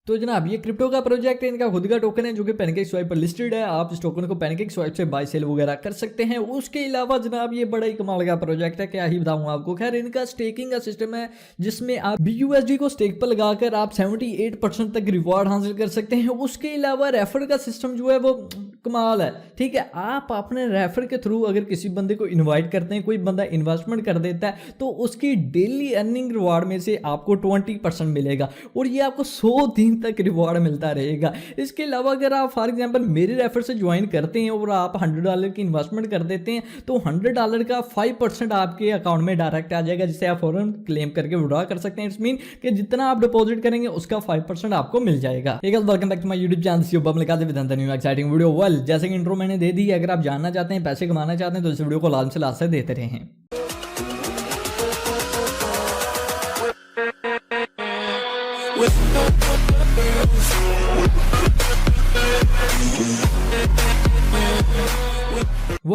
तो जनाब ये क्रिप्टो का प्रोजेक्ट है, इनका खुद का टोकन है जो कि पैनकेकस्वाइप पर लिस्टेड है। आप इस टोकन को पैनकेकस्वाइप से बाय सेल वगैरह कर सकते हैं। उसके अलावा जनाब ये बड़ा ही कमाल का प्रोजेक्ट है, क्या ही बताऊं आपको। खैर इनका स्टेकिंग का सिस्टम है जिसमें आप BUSD को स्टेक पर लगाकर आप 78% तक रिवॉर्ड हासिल कर सकते हैं। उसके अलावा रेफर का सिस्टम जो है वो कमाल है, ठीक है। आप अपने रेफर के थ्रू अगर किसी बंदे को इन्वाइट करते हैं, कोई बंदा इन्वेस्टमेंट कर देता है तो उसकी डेली अर्निंग रिवॉर्ड में से आपको 20% मिलेगा और ये आपको 100 दिन तक रिवॉर्ड मिलता रहेगा। इसके अलावा अगर आप फॉर एग्जांपल मेरे रेफर से ज्वाइन करते हैं और आप $100 की इन्वेस्टमेंट कर देते हैं तो $100 का 5% आपके अकाउंट में डायरेक्ट आ जाएगा, जिसे आप फौरन क्लेम करके विड्रॉ कर सकते हैं। इट्स मीन कि जितना आप डिपॉजिट करेंगे उसका 5% आपको मिल जाएगा। Welcome back to my YouTube channel new exciting video. Well जैसे कि इंट्रो मैंने दे दी, अगर आप जानना चाहते हैं, पैसे कमाना चाहते हैं तो इस वीडियो को लास्ट से लास्ट तक देते रहें।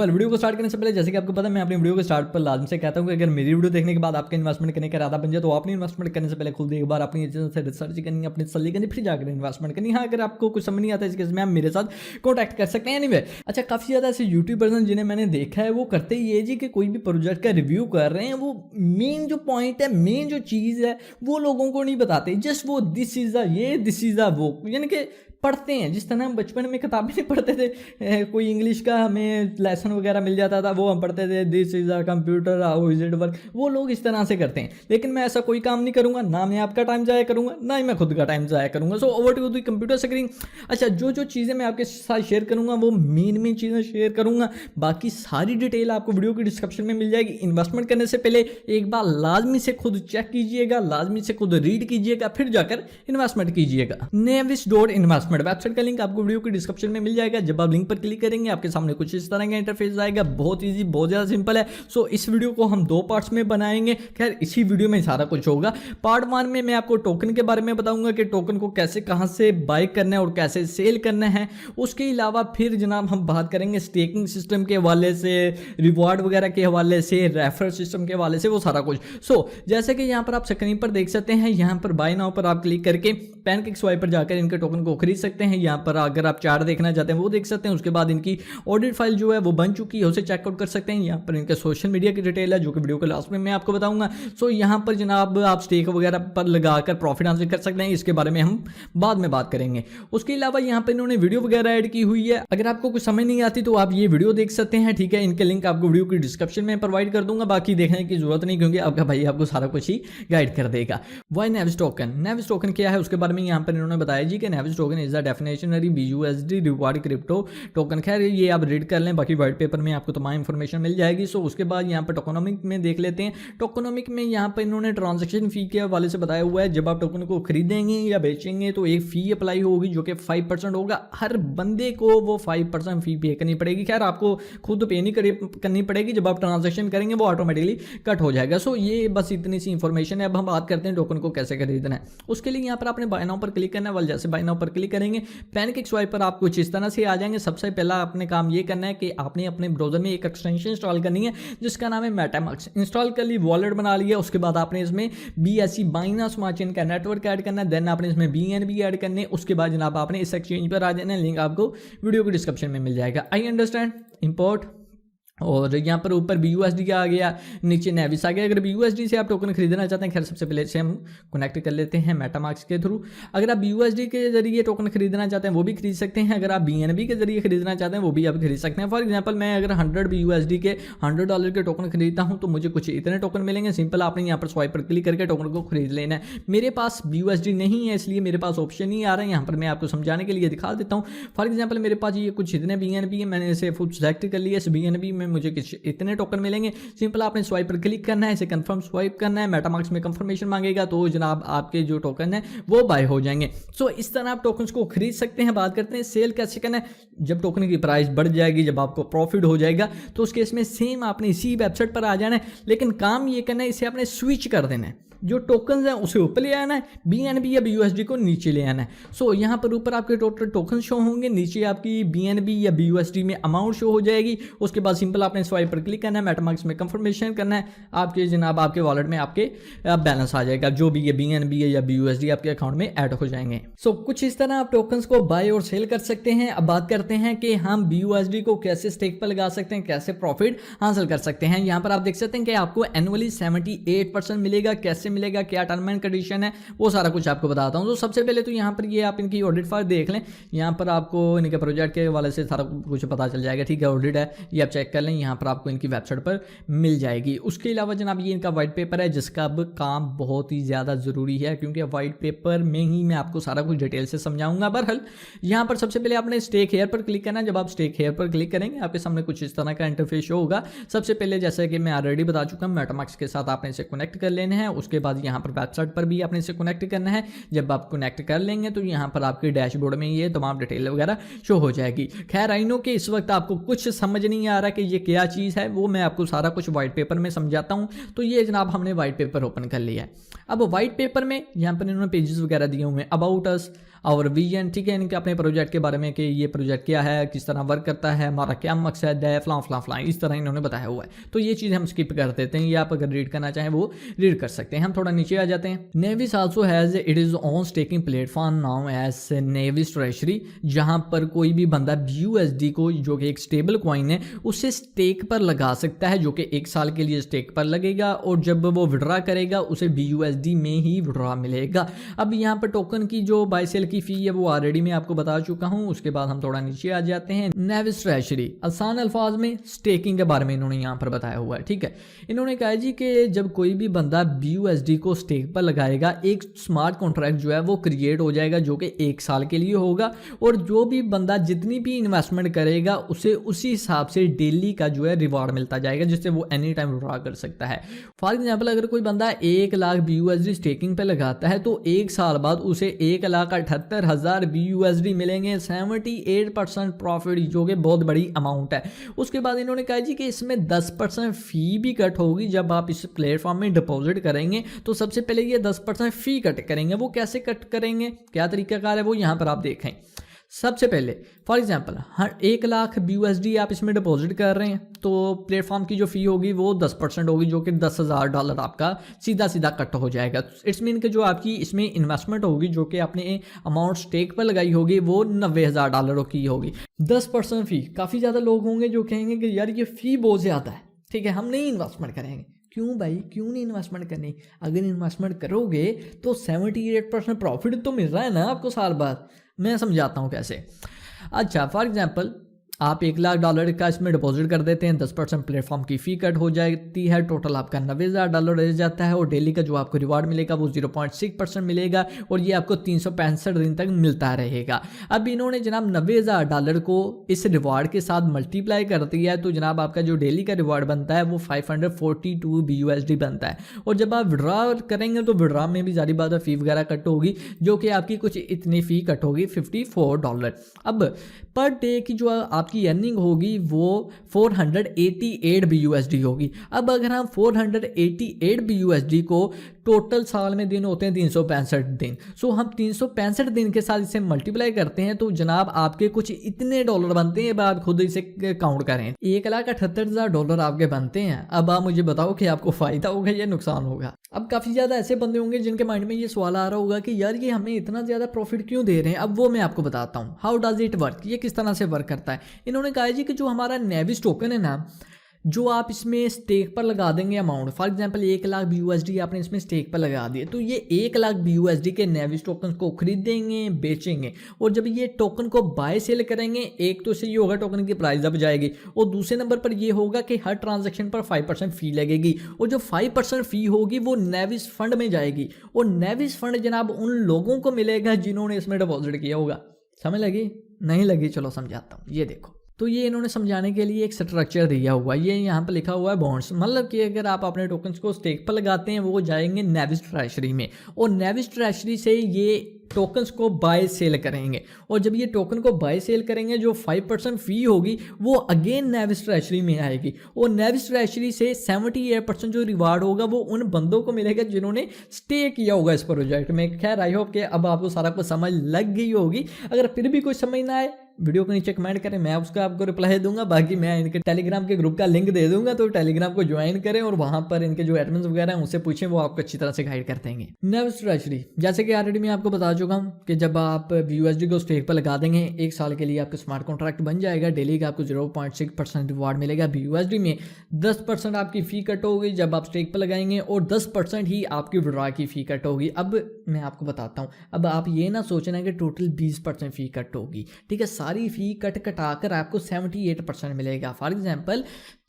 वीडियो को स्टार्ट करने से पहले जैसे कि आपको पता है मैं अपनी वीडियो को स्टार्ट पर लाजम से कहता हूं कि अगर मेरी वीडियो देखने के बाद आपका इन्वेस्टमेंट करने का इरादा बन जाए तो आपने इन्वेस्टमेंट करने से पहले खुद एक बार अपनी चीज़ों से रिसर्च करनी, अपनी तसल्ली करनी, फिर जाकर इन्वेस्टमेंट करनी। हाँ, अगर आपको कुछ समझ नहीं आता इसके में आप मेरे साथ कॉन्टैक्ट कर सकते हैं। एनीवे, अच्छा काफ़ी ज़्यादा ऐसे यूट्यूबर्स हैं जिन्हें मैंने देखा है वो करते ये जी कि कोई भी प्रोजेक्ट का रिव्यू कर रहे हैं, वो मेन जो पॉइंट है, मेन जो चीज़ है वो लोगों को नहीं बताते। जस्ट वो दिस इज़ द ये, दिस इज़ द वो, यानी कि पढ़ते हैं जिस तरह हम बचपन में किताबें नहीं पढ़ते थे। कोई इंग्लिश का हमें लेसन वगैरह मिल जाता था, वो हम पढ़ते थे, this is a computer, how is it work. वो लोग इस तरह से करते हैं, लेकिन मैं ऐसा कोई काम नहीं करूंगा। ना मैं आपका टाइम ज़ाया करूंगा, ना ही मैं खुद का टाइम ज़ाया करूंगा। So over to the computer screen. अच्छा, जो जो चीज़ें मैं आपके साथ शेयर करूंगा वो मेन चीज़ें शेयर करूंगा, बाकी सारी डिटेल आपको वीडियो की डिस्क्रिप्शन में मिल जाएगी। इन्वेस्टमेंट करने से पहले एक बार लाजमी से खुद चेक कीजिएगा, लाजमी से खुद रीड कीजिएगा, फिर जाकर इन्वेस्टमेंट कीजिएगा। nevis.investment वेबसाइट का लिंक आपको वीडियो की डिस्क्रिप्शन में मिल जाएगा। जब आप लिंक पर क्लिक करेंगे आपके सामने कुछ इस तरह का इंटरफेस आएगा। बहुत इजी, बहुत ज़्यादा सिंपल है। सो इस वीडियो को हम 2 पार्ट्स में बनाएंगे। खैर इसी वीडियो में सारा कुछ होगा। पार्ट 1 में मैं आपको टोकन के बारे में बताऊंगा कि टोकन को कैसे, कहां से बाय करना है और कैसे सेल करना है। उसके अलावा फिर जनाब हम बात करेंगे स्टेकिंग सिस्टम के हवाले से, रिवॉर्ड वगैरह के हवाले से, रेफर सिस्टम के हवाले से, वो सारा कुछ। सो जैसे कि यहाँ पर आप स्क्रीन पर देख सकते हैं, यहाँ पर बाय नाउ पर आप क्लिक करके पैनकेकस्वाइप पर जाकर इनके टोकन को खरीद सकते हैं। यहाँ पर अगर आप चार्ट देखना चाहते हैं वो देख सकते हैं। उसके बाद इनकी ऑडिट फाइल जो है वो बन चुकी है, उसे चेकआउट कर सकते हैं। यहाँ पर इनके सोशल मीडिया की डिटेल है जो कि वीडियो के लास्ट में मैं आपको बताऊंगा। सो यहाँ पर जनाब आप स्टेक वगैरह पर लगाकर प्रॉफिट हासिल कर सकते हैं, इसके बारे में हम बाद में बात करेंगे। उसके अलावा यहाँ पर इन्होंने वीडियो वगैरह ऐड की हुई है। अगर आपको कुछ समझ नहीं आती तो आप ये वीडियो देख सकते हैं, ठीक है। इनके लिंक आपको वीडियो की डिस्क्रिप्शन में प्रोवाइड कर दूंगा, बाकी देखने की जरूरत नहीं क्योंकि आपका भाई आपको सारा कुछ ही गाइड कर देगा। Why Nevis token, Nevis token क्या है उसके बारे में यहाँ पर इन्होंने बताया जी कि Nevis token is the deflationary BUSD reward crypto token. खैर ये आप रीड कर लें, बाकी व्हाइट पेपर में आपको तमाम इंफॉर्मेशन मिल जाएगी। सो उसके बाद यहाँ पर टोकनोमिक में देख लेते हैं। टोकनोमिक में यहाँ पर इन्होंने ट्रांजैक्शन फी के हवाले से बताया हुआ है। जब आप टोकन को खरीदेंगे या बेचेंगे तो एक फी अप्लाई होगी जो कि 5% होगा। हर बंदे को वो 5% फी पे करनी पड़ेगी। खैर आपको खुद पे नहीं करनी पड़ेगी, जब आप ट्रांजेक्शन करेंगे वो ऑटोमेटिकली कट हो जाएगा। सो ये बस इतनी सी इंफॉर्मेशन है। अब हम बात करते हैं टोकन को कैसे खरीदना है। उसके लिए यहाँ पर आपने बाय नाउ पर क्लिक करना है। जैसे बाय नाउ पर क्लिक करेंगे पैनकेकस्वाइप पर आप कुछ इस तरह से आ जाएंगे। सबसे पहला आपने काम ये करना है कि आपने अपने ब्राउजर में एक एक्सटेंशन इंस्टॉल करनी है जिसका नाम है मेटामास्क। इंस्टॉल कर ली, वॉलेट बना लिया। उसके बाद आपने इसमें BSC बाइनांस स्मार्ट चेन का नेटवर्क ऐड करना है। देन आपने इसमें BNB ऐड करने। उसके बाद जनाब आपने इस एक्सचेंज पर आ जाना है। लिंक आपको वीडियो की डिस्क्रिप्शन में मिल जाएगा। I understand. इंपोर्ट और यहाँ पर ऊपर BUSD का आ गया, नीचे नेविस आ गया। अगर BUSD से आप टोकन खरीदना चाहते हैं, खैर सबसे पहले से हम कनेक्ट कर लेते हैं मेटामास्क के थ्रू। अगर आप BUSD के जरिए टोकन खरीदना चाहते हैं वो भी खरीद सकते हैं। अगर आप BNB के जरिए खरीदना चाहते हैं वो भी आप खरीद सकते हैं। फॉर एग्जांपल मैं अगर 100 BUSD के $100 के टोकन खरीदता हूँ तो मुझे कुछ इतने टोकन मिलेंगे। सिंपल आपने यहाँ पर स्वाइप पर क्लिक करके टोकन को खरीद लेना है। मेरे पास BUSD नहीं है इसलिए मेरे पास ऑप्शन नहीं आ रहा है। यहाँ पर मैं आपको समझाने के लिए दिखा देता हूँ। फॉर एग्जाम्पल मेरे पास ये कुछ इतने BNB है, मैंने इसे फुल सेलेक्ट कर लिया। इस BNB में मुझे कुछ इतने टोकन मिलेंगे। सिंपल आपने स्वाइप पर क्लिक करना है, इसे कंफर्म स्वाइप करना है। मेटामास्क में कंफर्मेशन मांगेगा तो जनाब आपके जो टोकन है वो बाय हो जाएंगे। सो इस तरह आप टोकन्स को खरीद सकते हैं। बात करते हैं सेल कैसे करना है। जब टोकन की प्राइस बढ़ जाएगी, जब आपको प्रॉफिट हो जाएगा तो उस केस में सेम आपने इसी वेबसाइट पर आ जाना है, लेकिन काम ये करना है इसे आपने स्विच कर देना है। जो टोकन है उसे ऊपर ले आना है, BNB या BUSD को नीचे ले आना है। सो यहाँ पर ऊपर आपके टोटल टोकन शो होंगे, नीचे आपकी BNB या BUSD में अमाउंट शो हो जाएगी। उसके बाद सिंपल आपने स्वाइप पर क्लिक करना है, मेटामास्क में कंफर्मेशन करना है, आपके जनाब आपके वॉलेट में आपके बैलेंस आ जाएगा, जो भी ये BNB या BUSD आपके अकाउंट में ऐड हो जाएंगे। सो कुछ इस तरह आप टोकन्स को बाय और सेल कर सकते हैं। अब बात करते हैं कि हम BUSD को कैसे स्टेक पर लगा सकते हैं, कैसे प्रॉफिट हासिल कर सकते हैं। यहाँ पर आप देख सकते हैं कि आपको एनुअली 78% मिलेगा। कैसे मिलेगा, क्या टर्म एंड कंडीशन है, वो सारा कुछ आपको बताता हूँ। तो सबसे पहले तो यहाँ पर ये आप इनकी ऑडिट फाइल देख लें, यहाँ पर आपको इनके प्रोजेक्ट के वाले से सारा कुछ पता चल जाएगा। ठीक है, ऑडिट है, ये आप चेक कर लें, यहाँ पर आपको इनकी वेबसाइट पर मिल जाएगी। उसके अलावा जनाब ये इनका वाइट पेपर है, जिसका अब काम बहुत ही ज़्यादा ज़रूरी है, क्योंकि वाइट पेपर में ही मैं आपको सारा कुछ डिटेल से समझाऊंगा। बहरहाल यहाँ पर सबसे पहले आपने स्टेक हेयर पर क्लिक करना है। जब आप स्टेक हेयर पर क्लिक करेंगे आपके सामने कुछ इस तरह का इंटरफेस होगा। सबसे पहले जैसे कि मैं ऑलरेडी बता चुका हूँ, मेटामास्क के साथ आपने इसे कनेक्ट कर लेना है। उसके बाद यहाँ पर वेबसाइट पर भी आपने इसे कनेक्ट करना है। जब आप कनेक्ट कर लेंगे तो यहाँ पर आपके डैशबोर्ड में ये तमाम डिटेल वगैरह शो हो जाएगी। खैर आई नो कि इस वक्त आपको कुछ समझ नहीं आ रहा कि ये क्या चीज़ है, वो मैं आपको सारा कुछ व्हाइट पेपर में समझाता हूँ। तो ये जनाब हमने व्हाइट पेपर ओपन कर लिया है। अब व्हाइट पेपर में यहाँ पर इन्होंने पेजेस वगैरह दिए हुए हैं, अबाउट अस, और विजन, ठीक है, इनके अपने प्रोजेक्ट के बारे में कि ये प्रोजेक्ट क्या है, किस तरह वर्क करता है, हमारा क्या मकसद है, फ्लां फ्लां फ्लां, इस तरह इन्होंने बताया हुआ है। तो ये चीज़ हम स्किप कर देते हैं, ये आप अगर रीड करना चाहें वो रीड कर सकते हैं। हम थोड़ा नीचे आ जाते हैं। Nevis also has it is on staking platform now as Nevis treasury, जहाँ पर कोई भी बंदा BUSD को, जो कि एक स्टेबल कॉइन है, उसे स्टेक पर लगा सकता है, जो कि 1 साल के लिए स्टेक पर लगेगा, और जब वो विड्रॉ करेगा उसे BUSD में ही विड्रॉ मिलेगा। अब यहाँ पर टोकन की जो बाय सेल की फ़ी है वो ऑलरेडी मैं आपको बता चुका हूं। उसके बाद हम थोड़ा नीचे आ जाते हैं। नेविस ट्रेजरी आसान अल्फाज में स्टेकिंग के बारे में इन्होंने यहां पर बताया हुआ है। ठीक है, इन्होंने कहा जी कि जब कोई भी बंदा BUSD को स्टेक पर लगाएगा, एक स्मार्ट कॉन्ट्रैक्ट जो है वो क्रिएट हो जाएगा, जो कि 1 साल के लिए होगा, और जो भी बंदा जितनी भी इन्वेस्टमेंट करेगा उसे उसी हिसाब से डेली का जो है रिवार्ड मिलता जाएगा, जिससे वो एनी टाइम विड्रॉ कर सकता है। फॉर एग्जाम्पल अगर कोई बंदा 1 लाख BUSD स्टेकिंग पर लगाता है तो 1 साल बाद उसे 1,78,000 BUSD मिलेंगे, 78% प्रॉफिट, जो कि बहुत बड़ी अमाउंट है। उसके बाद इन्होंने कहा जी कि इसमें 10% फी भी कट होगी जब आप इस प्लेटफॉर्म में डिपॉजिट करेंगे। तो सबसे पहले ये 10% फी कट करेंगे। वो कैसे कट करेंगे, क्या तरीकाकार है, वो यहाँ पर आप देखें। सबसे पहले फॉर एग्जांपल 1 लाख BUSD आप इसमें डिपॉजिट कर रहे हैं, तो प्लेटफॉर्म की जो फ़ी होगी वो 10% होगी, जो कि $10,000 आपका सीधा सीधा कट हो जाएगा। इट्स मीन कि जो आपकी इसमें इन्वेस्टमेंट होगी, जो कि आपने अमाउंट स्टेक पर लगाई होगी, वो $90,000 की होगी। 10% फ़ी, काफ़ी ज़्यादा लोग होंगे जो कहेंगे कि यार ये फ़ी बहुत ज़्यादा है, ठीक है, हम नहीं इन्वेस्टमेंट करेंगे। क्यों भाई, क्यों नहीं इन्वेस्टमेंट करनी? अगर इन्वेस्टमेंट करोगे तो 78% प्रॉफिट तो मिल रहा है ना आपको साल बाद। मैं समझाता हूँ कैसे। अच्छा, फॉर एग्जांपल आप $1 लाख का इसमें डिपॉजिट कर देते हैं, 10% प्लेटफॉर्म की फ़ी कट हो जाती है, टोटल आपका $90,000 रह जाता है, और डेली का जो आपको रिवार्ड मिलेगा वो 0.6% मिलेगा, और ये आपको 365 दिन तक मिलता रहेगा। अब इन्होंने जनाब $90,000 को इस रिवार्ड के साथ मल्टीप्लाई कर दिया है, तो जनाब आपका जो डेली का रिवार्ड बनता है वो 542 BUSD बनता है। और जब आप विड्रॉ करेंगे तो विड्रॉ में भी ज़्यादा बात है, फ़ी वगैरह कट होगी, जो कि आपकी कुछ इतनी फ़ी कट होगी, $54। अब पर डे की जो आपकी अर्निंग होगी वो 488 BUSD होगी। अब अगर हम 488 BUSD को, टोटल साल में दिन होते हैं 365 दिन, सो हम 365 दिन के साथ इसे मल्टीप्लाई करते हैं तो जनाब आपके कुछ इतने डॉलर बनते हैं। आप खुद इसे काउंट करें, $1,78,000 आपके बनते हैं। अब आप मुझे बताओ कि आपको फ़ायदा होगा या नुकसान होगा। अब काफ़ी ज़्यादा ऐसे बंदे होंगे जिनके माइंड में ये सवाल आ रहा होगा कि यार ये हमें इतना ज़्यादा प्रॉफिट क्यों दे रहे हैं। अब वो मैं आपको बताता हूँ, हाउ डज इट वर्क, ये किस तरह से वर्क करता है। इन्होंने कहा जी कि जो हमारा नेविस टोकन है ना, जो आप इसमें स्टेक पर लगा देंगे amount, for example 1 lakh BUSD आपने इसमें स्टेक पर लगा दिए, तो ये 1 लाख BUSD के नेविस टोकन को खरीदेंगे, बेचेंगे, और जब ये टोकन को बाय सेल करेंगे, एक तो इससे ये होगा टोकन की प्राइस अब जाएगी, और दूसरे नंबर पर ये होगा कि हर ट्रांजेक्शन पर 5% फ़ी लगेगी, और जो 5% फ़ी होगी वो नेविस फंड में जाएगी, और नेविस फंड जनाब उन लोगों को मिलेगा जिन्होंने इसमें डिपॉजिट किया होगा। समझ लगी? नहीं लगी? चलो समझाता हूँ। ये देखो, तो ये इन्होंने समझाने के लिए एक स्ट्रक्चर दिया हुआ है। ये यहाँ पर लिखा हुआ है बॉन्ड्स, मतलब कि अगर आप अपने टोकन्स को स्टेक पर लगाते हैं वो जाएंगे नेविस ट्रेजरी में, और नेविस ट्रेजरी से ये टोकन्स को बाय सेल करेंगे, और जब ये टोकन को बाय सेल करेंगे जो 5% फी होगी वो अगेन नेविस ट्रेजरी में आएगी, और नेविस ट्रेजरी से 78% जो रिवार्ड होगा वो उन बंदों को मिलेगा जिन्होंने स्टे किया होगा इस प्रोजेक्ट में। खैर आई होप कि अब आपको सारा कुछ समझ लग गई होगी। अगर फिर भी कुछ समझ ना आए वीडियो को नीचे कमेंट करें, मैं उसका आपको रिप्लाई दूंगा। बाकी मैं इनके टेलीग्राम के ग्रुप का लिंक दे दूंगा, तो टेलीग्राम को ज्वाइन करें और वहां पर इनके जो एडमिन्स वगैरह हैं उनसे पूछें, वो आपको अच्छी तरह से गाइड कर देंगे। नेविस ट्रेजरी जैसे कि ऑलरेडी मैं आपको बता चुका हूं कि जब आप BUSD को स्टेक पर लगा देंगे 1 साल के लिए आपका स्मार्ट कॉन्ट्रैक्ट बन जाएगा। डेली का आपको 0.6% रिवार्ड मिलेगा BUSD में। 10% आपकी फ़ी कट होगी जब आप स्टेक पर लगाएंगे, और 10% ही आपकी विड्रॉ की फ़ी कट होगी। अब मैं आपको बताता हूँ, अब आप ये ना सोचना कि टोटल 20% फ़ी कट होगी, ठीक है। सारी फ़ी कटाकर आपको 78% मिलेगा। फॉर एग्जांपल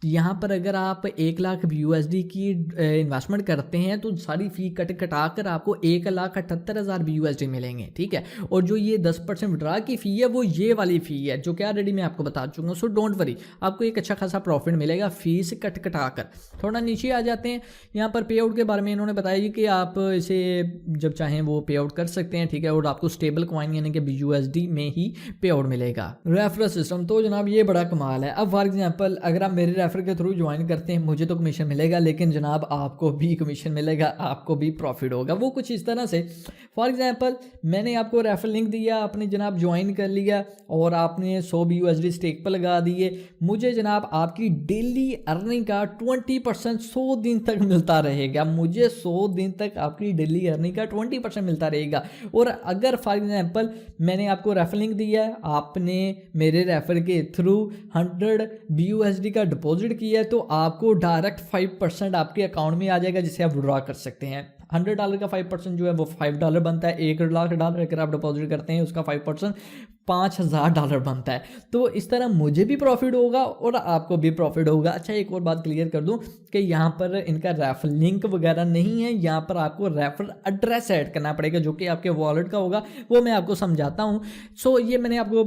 यहाँ पर अगर आप 1 लाख BUSD की इन्वेस्टमेंट करते हैं तो सारी फ़ी कटाकर आपको 1,78,000 BUSD मिलेंगे, ठीक है। और जो ये 10% विड्रॉ की फ़ी है वो ये वाली फ़ी है जो कि ऑलरेडी मैं आपको बता चुका हूँ। सो डोंट वरी, आपको एक अच्छा खासा प्रॉफिट मिलेगा फीस कटाकर। थोड़ा नीचे आ जाते हैं, यहाँ पर पे आउट के बारे में इन्होंने बताया कि आप इसे जब चाहें वो पे आउट कर सकते हैं, ठीक है। और आपको स्टेबल कॉइन यानी कि BUSD में ही पे आउट मिलेगा। रेफरल सिस्टम तो जनाब ये बड़ा कमाल है। अब फॉर एग्जाम्पल अगर आप मेरे रेफर के थ्रू ज्वाइन करते हैं, मुझे तो कमीशन मिलेगा, लेकिन जनाब आपको भी कमीशन मिलेगा, आपको भी प्रॉफिट होगा। वो कुछ इस तरह से, फॉर एग्जांपल मैंने आपको रेफर लिंक दिया, आपने जनाब ज्वाइन कर लिया और आपने 100 BUSD स्टेक पर लगा दिए, मुझे जनाब आपकी डेली अर्निंग का 20% 100 दिन तक मिलता रहेगा। मुझे 100 दिन तक आपकी डेली अर्निंग का 20% मिलता रहेगा। और अगर फॉर एग्जांपल मैंने आपको रेफर लिंक दिया, आपने मेरे रेफर के थ्रू 100 BUSD का डिपॉजिट किया है, तो आपको डायरेक्ट 5% आपके अकाउंट में आ जाएगा जिसे आप विड्रॉ कर सकते हैं। $100 का 5% जो है वो $5 बनता है। $1 लाख अगर आप डिपॉजिट करते हैं उसका 5% $5,000 बनता है। तो इस तरह मुझे भी प्रॉफिट होगा और आपको भी प्रॉफिट होगा। अच्छा एक और बात क्लियर कर दूं कि यहाँ पर इनका रेफर लिंक वगैरह नहीं है, यहाँ पर आपको रेफर एड्रेस ऐड करना पड़ेगा जो कि आपके वॉलेट का होगा, वो मैं आपको समझाता हूँ। सो ये मैंने आपको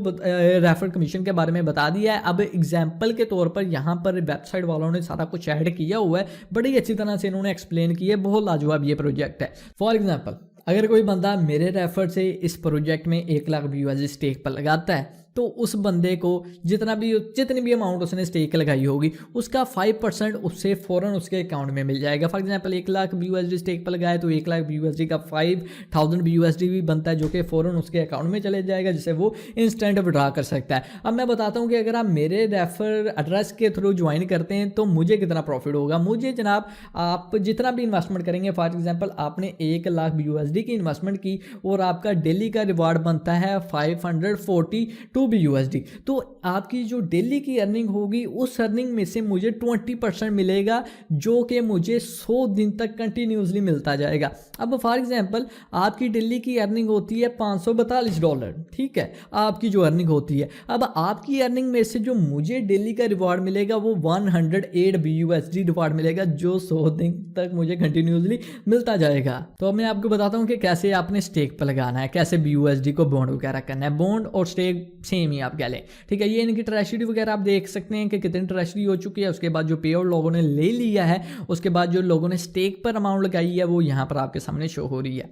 रेफर कमीशन के बारे में बता दिया है। अब एग्जाम्पल के तौर पर यहाँ पर वेबसाइट वालों ने सारा कुछ ऐड किया हुआ है, बड़ी अच्छी तरह से इन्होंने एक्सप्लेन किया है, बहुत लाजवाब ये प्रोजेक्ट है। फॉर एग्जाम्पल अगर कोई बंदा मेरे रेफर से इस प्रोजेक्ट में 1 लाख BUSD स्टेक पर लगाता है, तो उस बंदे को जितनी भी अमाउंट उसने स्टेक लगाई होगी उसका 5% उससे फ़ौरन उसके अकाउंट में मिल जाएगा। For example 1 lakh BUSD stake पर लगाए तो 1 लाख BUSD का 5,000 BUSD भी बनता है जो कि फ़ौरन उसके अकाउंट में चले जाएगा, जिसे वो इंस्टेंट विड्रॉ कर सकता है। अब मैं बताता हूँ कि अगर आप मेरे रेफर एड्रेस के थ्रू ज्वाइन करते हैं तो मुझे कितना प्रॉफिट होगा। मुझे जनाब आप जितना भी इन्वेस्टमेंट करेंगे, फॉर एग्जाम्पल आपने 1 लाख BUSD की इन्वेस्टमेंट की और आपका डेली का रिवार्ड बनता है 542 BUSD, तो आपकी जो डेली की अर्निंग होगी उस अर्निंग में से मुझे 20% मिलेगा जो कि मुझे 100 दिन तक कंटिन्यूसली मिलता जाएगा। अब फॉर एग्जांपल आपकी डेली की अर्निंग होती है $542, ठीक है, आपकी जो अर्निंग होती है। अब आपकी अर्निंग में से जो मुझे डेली का रिवार्ड मिलेगा वो 108 BUSD रिवार्ड मिलेगा जो 100 दिन तक मुझे कंटिन्यूसली मिलता जाएगा। तो अब मैं आपको बताता हूँ कि कैसे आपने स्टेक पर लगाना है, कैसे BUSD को बॉन्ड वगैरह करना है। बॉन्ड और स्टेक सेम ही आप कह लें, ठीक है। ये इनकी ट्रेजरी वगैरह आप देख सकते हैं कि कितनी ट्रेजरी हो चुकी है। उसके बाद जो पे आउट लोगों ने ले लिया है, उसके बाद जो लोगों ने स्टेक पर अमाउंट लगाई है वो यहाँ पर आपके सामने शो हो रही है।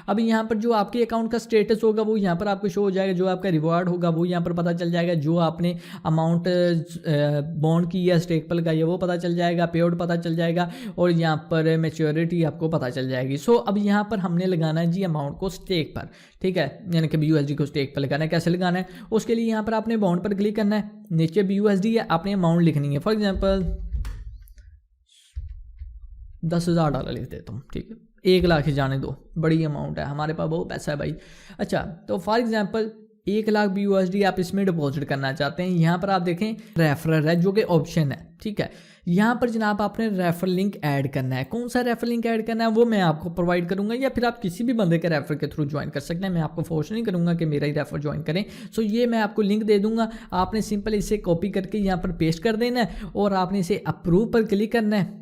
अब यहाँ पर जो आपके अकाउंट का स्टेटस होगा वो यहाँ पर आपको शो हो जाएगा, जो आपका रिवार्ड होगा वो यहाँ पर पता चल जाएगा, जो आपने अमाउंट बॉन्ड की है स्टेक पर लगाई है वो पता चल जाएगा, पे आउट पता चल जाएगा और यहाँ पर मैच्योरिटी आपको पता चल जाएगी। सो अब यहाँ पर हमने लगाना है जी अमाउंट को स्टेक पर, ठीक है, यानी कि BUSD को स्टेक पर लगाना है। कैसे लगाना है उसके लिए यहाँ पर आपने बॉन्ड पर क्लिक करना है, नीचे BUSD है, आपने अमाउंट लिखनी है। फॉर एग्जांपल $10,000 लिख देता हूँ, ठीक है, 1 लाख ही जाने दो, बड़ी अमाउंट है, हमारे पास बहुत पैसा है भाई। अच्छा तो फॉर एग्जांपल 1 लाख BUSD आप इसमें डिपॉजिट करना चाहते हैं। यहाँ पर आप देखें रेफरल है जो कि ऑप्शन है, ठीक है। यहाँ पर जनाब आपने रेफर लिंक ऐड करना है। कौन सा रेफर लिंक ऐड करना है वो मैं आपको प्रोवाइड करूंगा, या फिर आप किसी भी बंदे के रेफर के थ्रू ज्वाइन कर सकते हैं। मैं आपको फोर्स नहीं करूंगा कि मेरा ही रेफर ज्वाइन करें। सो ये मैं आपको लिंक दे दूंगा, आपने सिंपल इसे कॉपी करके यहाँ पर पेस्ट कर देना है और आपने इसे अप्रूव पर क्लिक करना है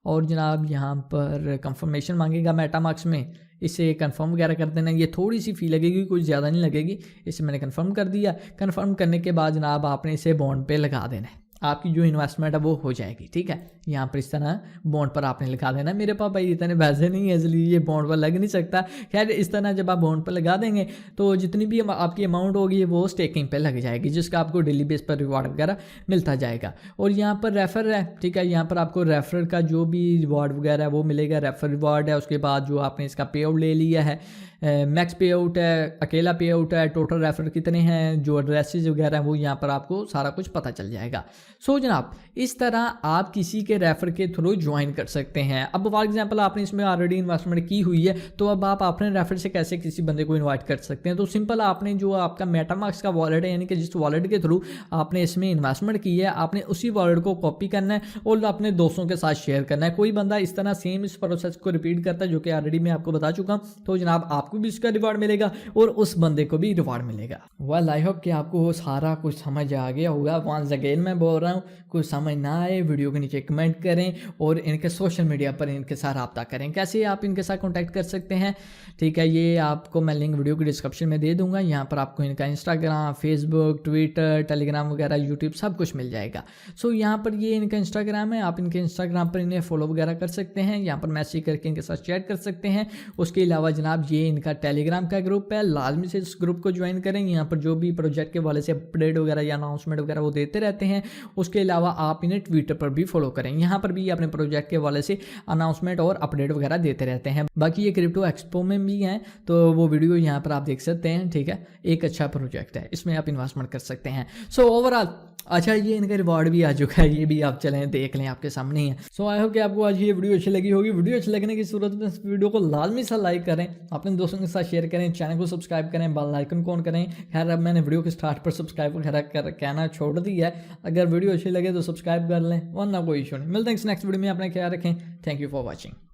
और जनाब यहाँ पर कंफर्मेशन मांगेगा मेटामास्क में, इसे कंफर्म वगैरह कर देना। ये थोड़ी सी फ़ी लगेगी, कुछ ज़्यादा नहीं लगेगी। इसे मैंने कंफर्म कर दिया। कंफर्म करने के बाद जनाब आपने इसे बॉन्ड पे लगा देना है, आपकी जो इन्वेस्टमेंट है वो हो जाएगी। ठीक है, यहाँ पर इस तरह बॉन्ड पर आपने लिखा देना। मेरे पास भाई इतने पैसे नहीं है इसलिए ये बॉन्ड पर लग नहीं सकता। खैर इस तरह जब आप बॉन्ड पर लगा देंगे तो जितनी भी आपकी अमाउंट होगी वो स्टेकिंग पे लग जाएगी, जिसका आपको डेली बेस पर रिवार्ड वगैरह मिलता जाएगा। और यहाँ पर रेफर है, ठीक है, यहाँ पर आपको रेफर का जो भी रिवार्ड वगैरह है वो मिलेगा। रेफर रिवार्ड है, उसके बाद जो आपने इसका पे आउट ले लिया है, मैक्स पे आउट है, अकेला पे आउट है, टोटल रेफर कितने हैं, जो एड्रेसेस वगैरह है वो यहाँ पर आपको सारा कुछ पता चल जाएगा। सो जनाब इस तरह आप किसी के रेफर के थ्रू ज्वाइन कर सकते हैं। अब फॉर एग्जांपल आपने इसमें ऑलरेडी इन्वेस्टमेंट की हुई है, तो अब आप अपने रेफर से कैसे किसी बंदे को इनवाइट कर सकते हैं। तो सिंपल, आपने जो आपका मेटामास्क का वॉलेट है, यानी कि जिस वॉलेट के थ्रू आपने इसमें इन्वेस्टमेंट की है, आपने उसी वॉलेट को कॉपी करना है और अपने दोस्तों के साथ शेयर करना है। कोई बंदा इस तरह सेम इस प्रोसेस को रिपीट करता है, जो कि ऑलरेडी मैं आपको बता चुका हूँ, तो जनाब आपको भी इसका रिवार्ड मिलेगा और उस बंदे को भी रिवार्ड मिलेगा। वेल आई होप कि आपको सारा कुछ समझ आ गया होगा। वंस अगेन मैं बोल रहा हूँ, कुछ समझ ना आए वीडियो के नीचे कमेंट करें और इनके सोशल मीडिया पर इनके साथ रब्ता करें। कैसे आप इनके साथ कॉन्टैक्ट कर सकते हैं, ठीक है, ये आपको मैं लिंक वीडियो के डिस्क्रिप्शन में दे दूंगा। यहाँ पर आपको इनका इंस्टाग्राम, फेसबुक, ट्विटर, टेलीग्राम वगैरह, यूट्यूब सब कुछ मिल जाएगा। सो यहाँ पर ये इनका इंस्टाग्राम है, आप इनके इंस्टाग्राम पर इन्हें फॉलो वगैरह कर सकते हैं, यहाँ पर मैसेज करके इनके साथ चैट कर सकते हैं। उसके अलावा जनाब ये इनका टेलीग्राम का ग्रुप है, लाजमी से इस ग्रुप को ज्वाइन करें। यहाँ पर जो भी प्रोजेक्ट के वाले से अपडेट वगैरह या अनाउंसमेंट वगैरह वो देते रहते हैं। उसके अलावा आप इन्हें ट्विटर पर भी फॉलो करें, यहाँ पर भी अपने प्रोजेक्ट के वाले से अनाउंसमेंट और अपडेट वगैरह देते रहते हैं। बाकी ये क्रिप्टो एक्सपो में भी हैं, तो वो वीडियो यहाँ पर आप देख सकते हैं। ठीक है, एक अच्छा प्रोजेक्ट है, इसमें आप इन्वेस्टमेंट कर सकते हैं। सो ओवरऑल अच्छा, ये इनका रिवार्ड भी आ चुका है, ये भी आप चलें देख लें, आपके सामने ही है। सो आई होप कि आपको आज ये वीडियो अच्छी लगी होगी। वीडियो अच्छी लगने की सूरत में इस वीडियो को लाजमी सा लाइक करें, अपने दोस्तों के साथ शेयर करें, चैनल को सब्सक्राइब करें, बेल आइकन को ऑन करें। खैर अब मैंने वीडियो के स्टार्ट पर सब्सक्राइब वगैरह कहना छोड़ दिया है। अगर वीडियो अच्छी लगे तो सब्सक्राइब कर लें, वरना कोई इशू नहीं। मिलते हैं नेक्स्ट वीडियो में, अपना ख्याल रखें। Thank you for watching.